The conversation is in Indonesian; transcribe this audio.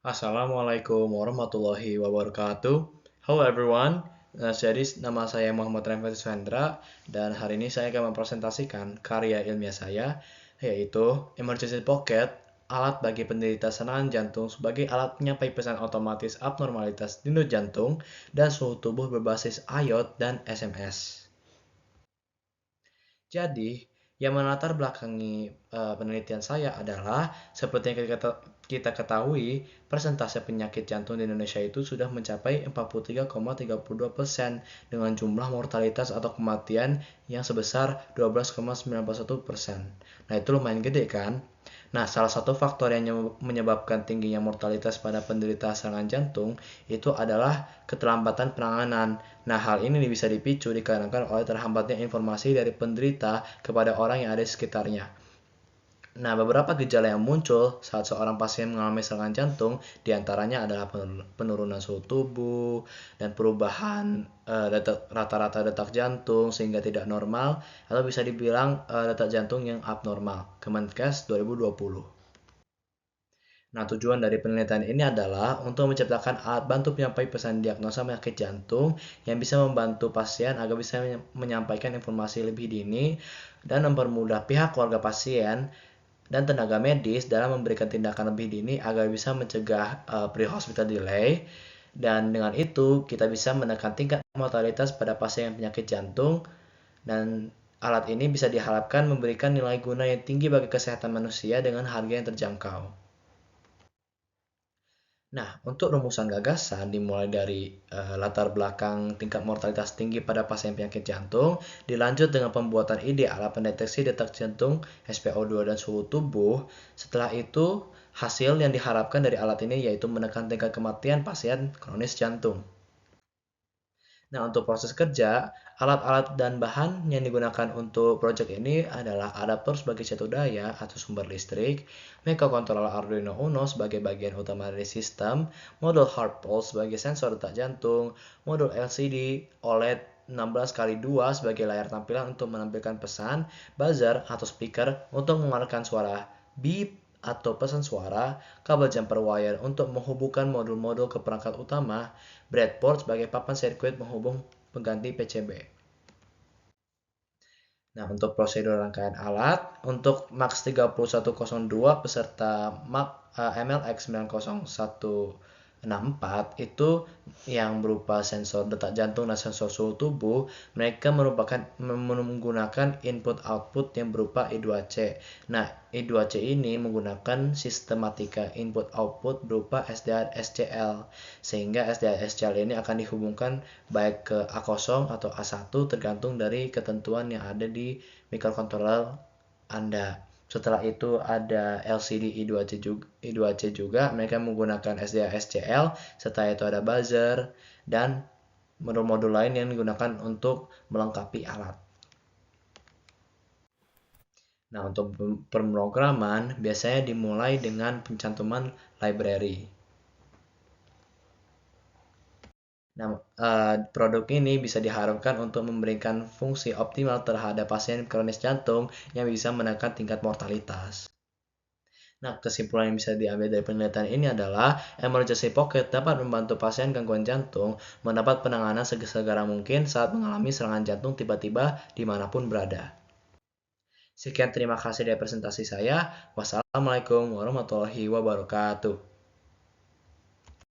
Assalamualaikum warahmatullahi wabarakatuh. Hello everyone. Jadi nama saya Muhammad Renfati Suhendra dan hari ini saya akan mempresentasikan karya ilmiah saya yaitu Emergency Pocket, alat bagi penderita serangan jantung sebagai alat penyampai pesan otomatis abnormalitas denyut jantung dan suhu tubuh berbasis iod dan SMS. Jadi, yang melatar belakangi penelitian saya adalah seperti yang kita ketahui, persentase penyakit jantung di Indonesia itu sudah mencapai 43,32% dengan jumlah mortalitas atau kematian yang sebesar 12,91%. Nah, itu lumayan gede kan? Nah, salah satu faktor yang menyebabkan tingginya mortalitas pada penderita serangan jantung itu adalah keterlambatan penanganan. Nah, hal ini bisa dipicu dikarenakan oleh terhambatnya informasi dari penderita kepada orang yang ada di sekitarnya. Nah, beberapa gejala yang muncul saat seorang pasien mengalami serangan jantung diantaranya adalah penurunan suhu tubuh dan perubahan rata-rata detak jantung sehingga tidak normal atau bisa dibilang detak jantung yang abnormal. Kemenkes 2020. Nah, tujuan dari penelitian ini adalah untuk menciptakan alat bantu penyampai pesan diagnosa penyakit jantung yang bisa membantu pasien agar bisa menyampaikan informasi lebih dini dan mempermudah pihak keluarga pasien dan tenaga medis dalam memberikan tindakan lebih dini agar bisa mencegah pre-hospital delay. Dan dengan itu kita bisa menekan tingkat mortalitas pada pasien penyakit jantung dan alat ini bisa diharapkan memberikan nilai guna yang tinggi bagi kesehatan manusia dengan harga yang terjangkau. Nah, untuk rumusan gagasan dimulai dari latar belakang tingkat mortalitas tinggi pada pasien penyakit jantung, dilanjut dengan pembuatan ide alat pendeteksi detak jantung, SpO2 dan suhu tubuh. Setelah itu, hasil yang diharapkan dari alat ini yaitu menekan tingkat kematian pasien kronis jantung. Nah, untuk proses kerja, alat-alat dan bahan yang digunakan untuk proyek ini adalah adaptor sebagai satu daya atau sumber listrik, microcontroller Arduino Uno sebagai bagian utama dari sistem, modul hard pulse sebagai sensor detak jantung, modul LCD OLED 16x2 sebagai layar tampilan untuk menampilkan pesan, buzzer atau speaker untuk mengeluarkan suara beep atau pesan suara, kabel jumper wire untuk menghubungkan modul-modul ke perangkat utama, breadboard sebagai papan sirkuit menghubung pengganti PCB. Nah, untuk prosedur rangkaian alat, untuk MAX 3102 beserta MLX 90164 itu yang berupa sensor detak jantung dan sensor suhu tubuh, mereka menggunakan input-output yang berupa I2C. Nah, I2C ini menggunakan sistematika input-output berupa SDR-SCL, sehingga SDR-SCL ini akan dihubungkan baik ke A0 atau A1 tergantung dari ketentuan yang ada di microcontroller Anda. Setelah itu ada LCD I2C juga, mereka menggunakan SDA-SCL, setelah itu ada buzzer, dan modul-modul lain yang digunakan untuk melengkapi alat. Nah, untuk pemrograman biasanya dimulai dengan pencantuman library. Nah, produk ini bisa diharapkan untuk memberikan fungsi optimal terhadap pasien kronis jantung yang bisa menekan tingkat mortalitas. Nah, kesimpulan yang bisa diambil dari penelitian ini adalah Emergency Pocket dapat membantu pasien gangguan jantung mendapat penanganan segera mungkin saat mengalami serangan jantung tiba-tiba dimanapun berada. Sekian terima kasih dari presentasi saya. Wassalamualaikum warahmatullahi wabarakatuh.